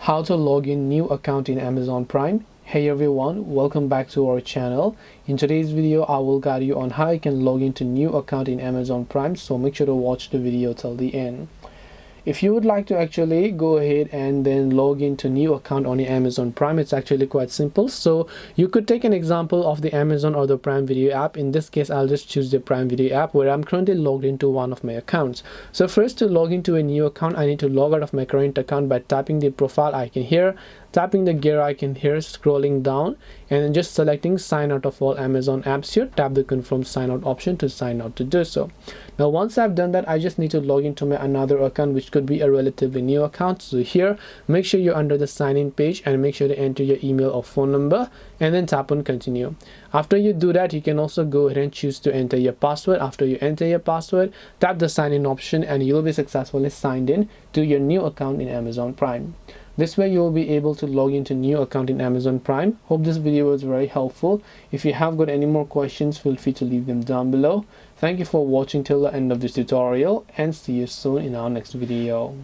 How to log in new account in Amazon Prime. Hey everyone, welcome back to our channel. In today's video I will guide you on how you can log into new account in Amazon Prime, so make sure to watch the video till the end. If you would like to actually go ahead and then log into new account on your Amazon Prime, it's actually quite simple. So you could take an example of the Amazon or the Prime Video app. In this case, I'll just choose the Prime Video app where I'm currently logged into one of my accounts. So first, to log into a new account, I need to log out of my current account by tapping the profile icon here, tapping the gear icon here, scrolling down, and then just selecting sign out of all Amazon apps here. Tap the confirm sign out option to sign out to do so. Now once I've done that, I just need to log into my another account, which could be a relatively new account. So here, make sure you're under the sign in page and make sure to enter your email or phone number and then tap on continue. After you do that, you can also go ahead and choose to enter your password. After you enter your password, tap the sign in option and you'll be successfully signed in to your new account in Amazon Prime. This way you will be able to log into new account in Amazon Prime. Hope this video was very helpful. If you have got any more questions, feel free to leave them down below. Thank you for watching till the end of this tutorial and see you soon in our next video.